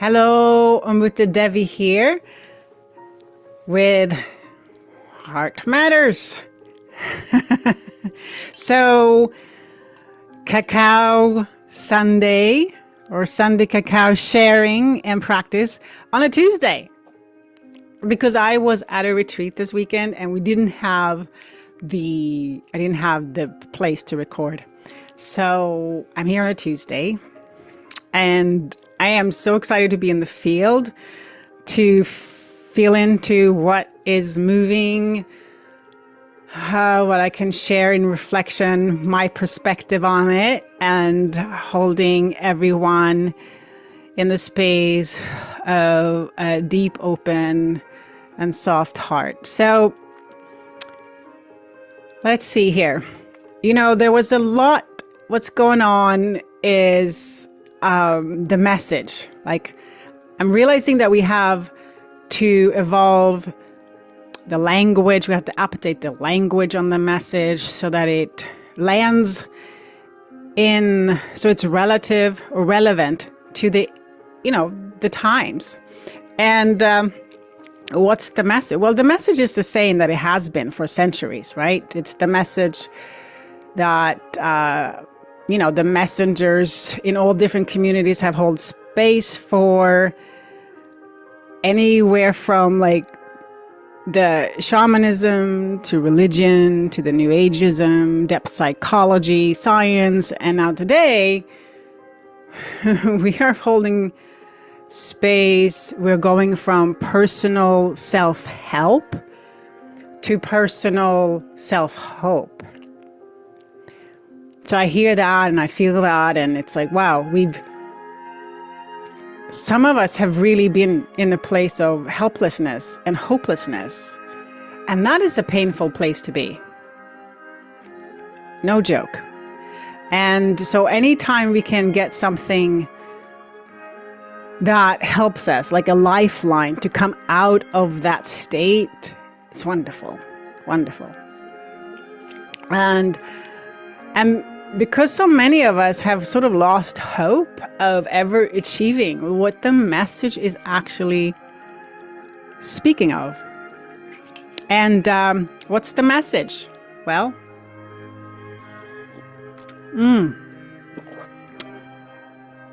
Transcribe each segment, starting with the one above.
Hello, Amrita Devi here with Heart Matters. So, Cacao Sunday or Sunday Cacao sharing and practice on a Tuesday. Because I was at a retreat this weekend and I didn't have the place to record. So I'm here on a Tuesday and I am so excited to be in the field to feel into what is moving, what I can share in reflection, my perspective on it, and holding everyone in the space of a deep, open, and soft heart. So let's see here. You know, there was a lot. What's going on is the message. Like, I'm realizing that we have to evolve the language. We have to update the language on the message so that it lands in, so it's relative or relevant to the, the times. And what's the message? Well, the message is the same that it has been for centuries, right? It's the message that, the messengers in all different communities have held space for, anywhere from like the shamanism to religion to the new ageism, depth psychology, science. And now today, we are holding space. We're going from personal self-help to personal self-hope. So I hear that and I feel that, and it's like, wow, some of us have really been in a place of helplessness and hopelessness. And that is a painful place to be. No joke. And so anytime we can get something that helps us, like a lifeline to come out of that state, it's wonderful, wonderful. And because so many of us have sort of lost hope of ever achieving what the message is actually speaking of. And what's the message? Well,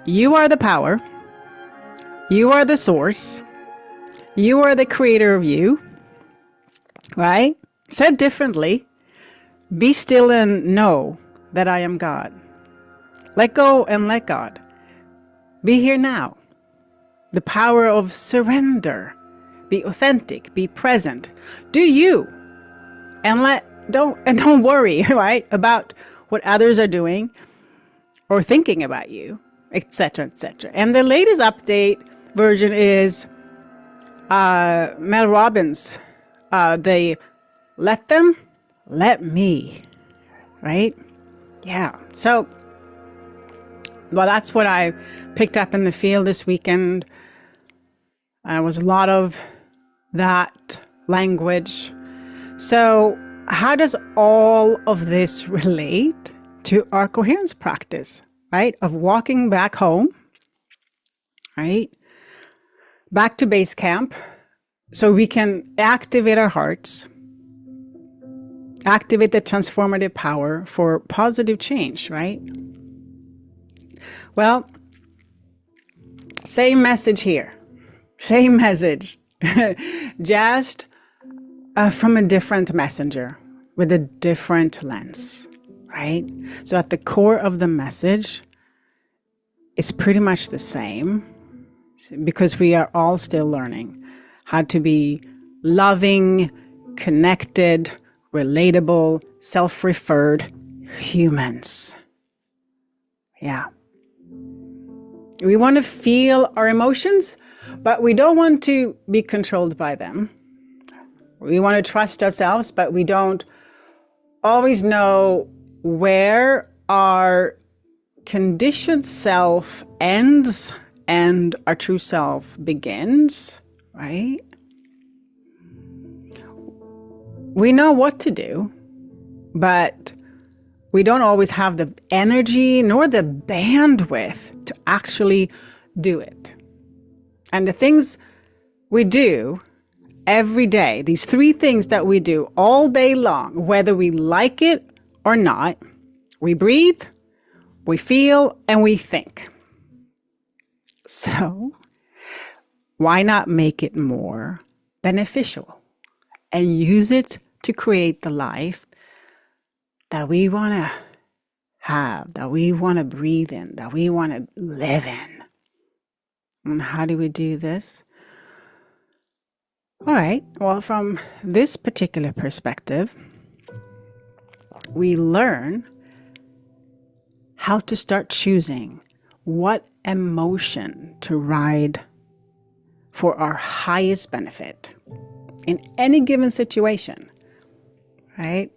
you are the power. You are the source. You are the creator of you. Right? Said differently, be still and know that I am God. Let go and let God. Be here now. The power of surrender. Be authentic. Be present. Do you. And don't worry, right, about what others are doing or thinking about you, etc., etc. And the latest update version is Mel Robbins. They let them, let me, right? Yeah. So, well, that's what I picked up in the field this weekend. Was a lot of that language. So how does all of this relate to our coherence practice, right? Of walking back home, right? Back to base camp, so we can activate our hearts, activate the transformative power for positive change, right? Well, same message here. Same message. Just from a different messenger with a different lens, right? So at the core of the message is pretty much the same, because we are all still learning how to be loving, connected, relatable, self-referred humans. Yeah. We want to feel our emotions, but we don't want to be controlled by them. We want to trust ourselves, but we don't always know where our conditioned self ends and our true self begins, right? We know what to do, but we don't always have the energy nor the bandwidth to actually do it. And the things we do every day, these 3 things that we do all day long, whether we like it or not, we breathe, we feel, and we think. So why not make it more beneficial and use it to create the life that we want to have, that we want to breathe in, that we want to live in? And how do we do this? All right, well, from this particular perspective, we learn how to start choosing what emotion to ride for our highest benefit in any given situation, right?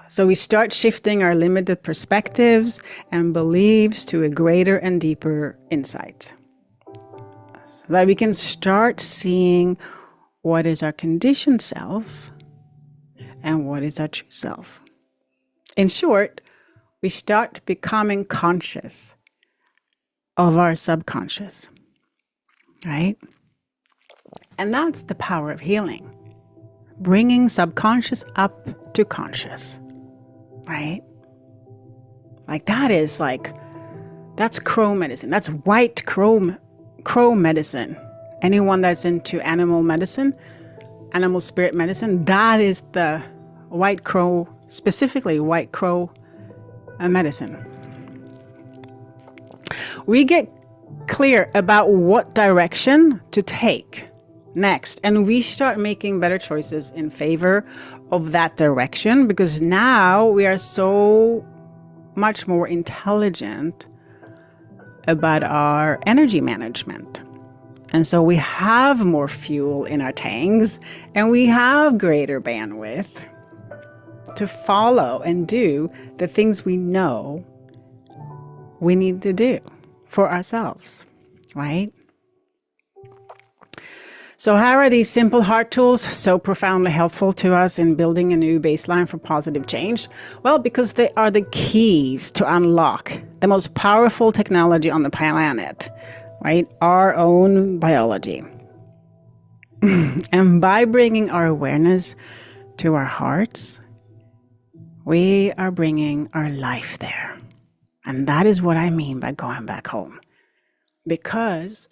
So we start shifting our limited perspectives and beliefs to a greater and deeper insight. So that we can start seeing what is our conditioned self and what is our true self. In short, we start becoming conscious of our subconscious, right? And that's the power of healing. Bringing subconscious up to conscious, right? That's crow medicine. That's white crow medicine. Anyone that's into animal medicine, animal spirit medicine, that is the white crow, specifically white crow medicine. We get clear about what direction to take next, and we start making better choices in favor of that direction, because now we are so much more intelligent about our energy management. And so we have more fuel in our tanks, and we have greater bandwidth to follow and do the things we know we need to do for ourselves, right? So how are these simple heart tools so profoundly helpful to us in building a new baseline for positive change? Well, because they are the keys to unlock the most powerful technology on the planet, right? Our own biology. And by bringing our awareness to our hearts, we are bringing our life there. And that is what I mean by going back home. Because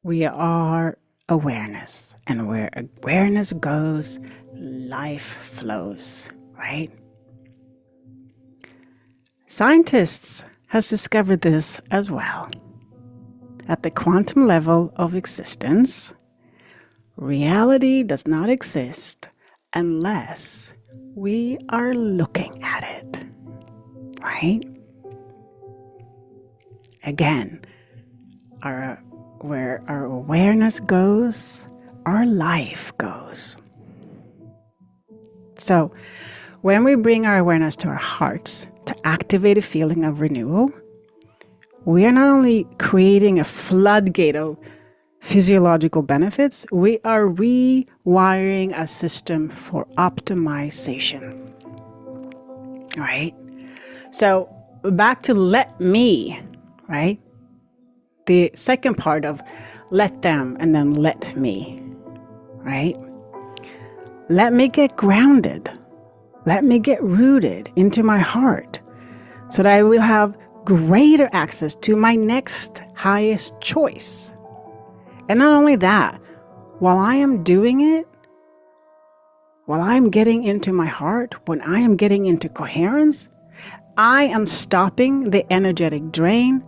we are awareness. And where awareness goes, life flows, right? Scientists have discovered this as well. At the quantum level of existence, reality does not exist unless we are looking at it, right? Again, where our awareness goes, our life goes. So, when we bring our awareness to our hearts to activate a feeling of renewal, we are not only creating a floodgate of physiological benefits, we are rewiring a system for optimization. Right? So, back to let me, right? The second part of let them and then let me, right? Let me get grounded. Let me get rooted into my heart so that I will have greater access to my next highest choice. And not only that, while I am doing it, while I'm getting into my heart, when I am getting into coherence, I am stopping the energetic drain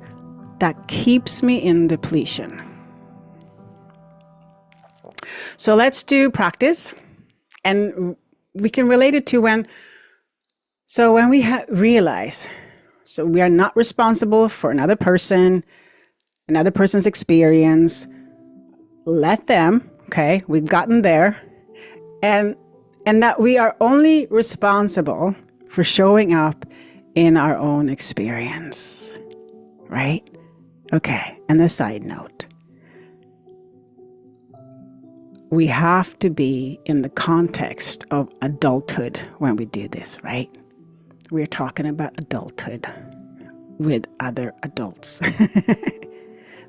that keeps me in depletion. So let's do practice, and we can relate it to when we realize, so we are not responsible for another person's experience. Let them, okay, we've gotten there, and that we are only responsible for showing up in our own experience, right? Okay, and a side note. We have to be in the context of adulthood when we do this, right? We're talking about adulthood with other adults.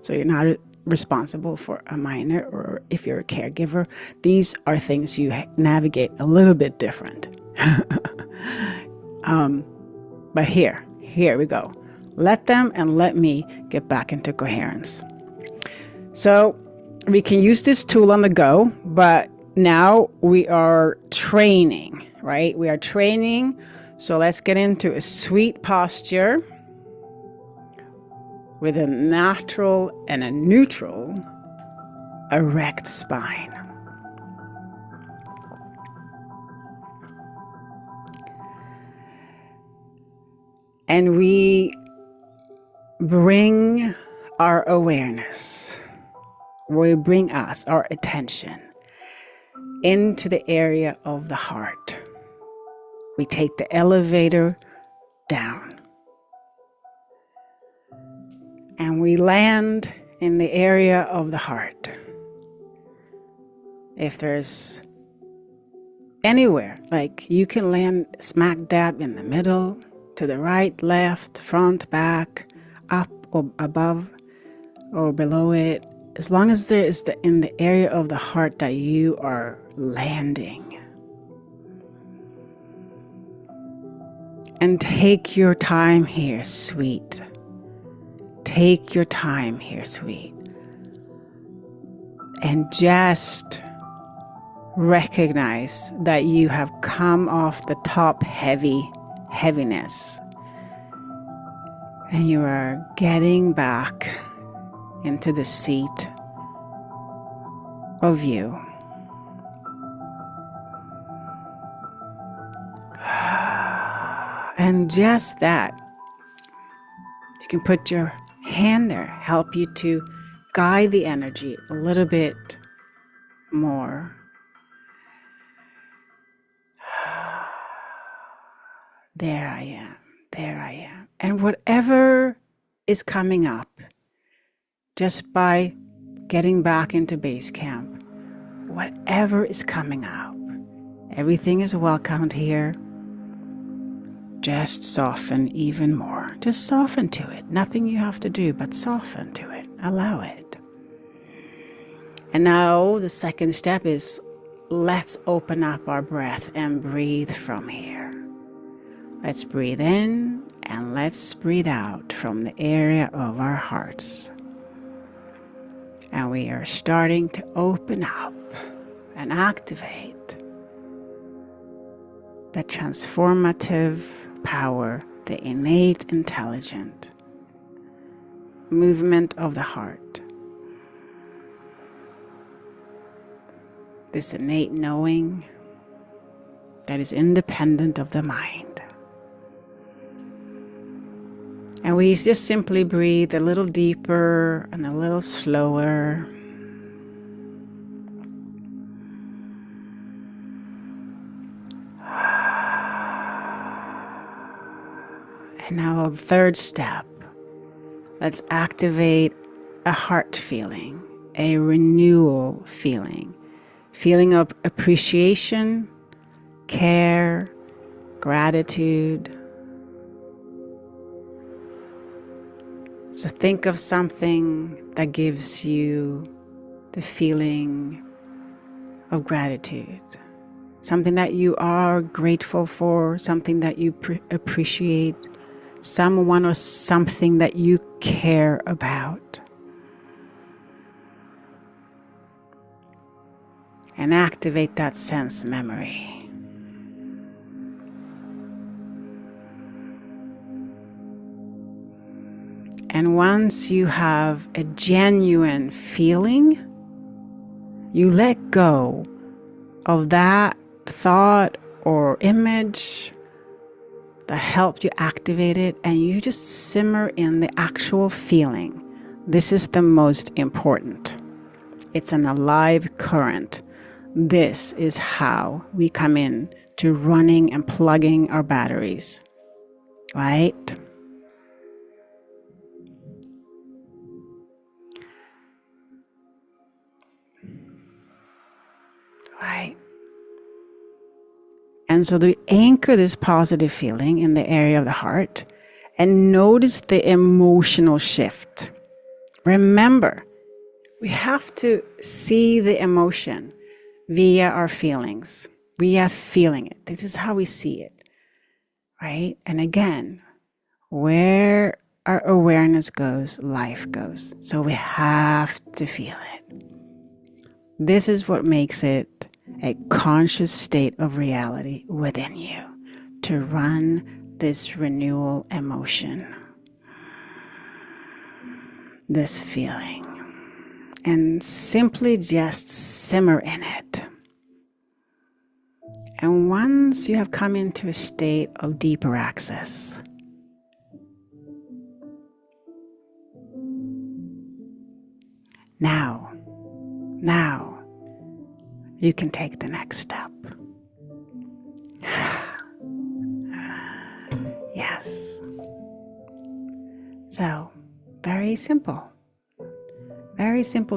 So you're not responsible for a minor, or if you're a caregiver, these are things you navigate a little bit different. But here we go. Let them and let me get back into coherence. So we can use this tool on the go, but now we are training, right? We are training. So let's get into a sweet posture with a natural and a neutral erect spine. And we bring our awareness, we bring our attention into the area of the heart. We take the elevator down. And we land in the area of the heart. If there's anywhere, like you can land smack dab in the middle, to the right, left, front, back, up or above or below it, as long as there is in the area of the heart that you are landing. And take your time here, sweet. Take your time here, sweet. And just recognize that you have come off the top heaviness. And you are getting back into the seat of you. And just that, you can put your hand there, help you to guide the energy a little bit more. There I am. And whatever is coming up, just by getting back into base camp, whatever is coming up, everything is welcomed here. Just soften even more. Just soften to it. Nothing you have to do, but soften to it. Allow it. And now the second step is, let's open up our breath and breathe from here. Let's breathe in and let's breathe out from the area of our hearts. And we are starting to open up and activate the transformative power, the innate intelligent movement of the heart. This innate knowing that is independent of the mind. And we just simply breathe a little deeper and a little slower. And now the third step, let's activate a heart feeling, a renewal feeling of appreciation, care, gratitude. So think of something that gives you the feeling of gratitude. Something that you are grateful for, something that you appreciate, someone or something that you care about. And activate that sense memory. And once you have a genuine feeling, you let go of that thought or image that helped you activate it, and you just simmer in the actual feeling. This is the most important. It's an alive current. This is how we come in to running and plugging our batteries, right? Right. And so we anchor this positive feeling in the area of the heart and notice the emotional shift, Remember, we have to see the emotion via our feelings. We are feeling it. This is how we see it, right? And again, where our awareness goes, life goes. So we have to feel it. This is what makes it a conscious state of reality within you, to run this renewal emotion, this feeling, and simply just simmer in it. And once you have come into a state of deeper access, now, you can take the next step. Yes. So, very simple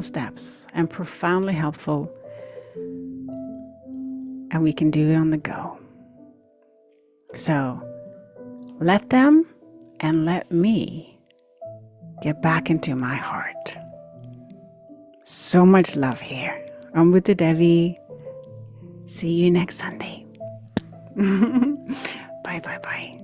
steps, and profoundly helpful. And we can do it on the go. So, let them and let me get back into my heart. So much love here. I'm with the Devi. See you next Sunday. Bye.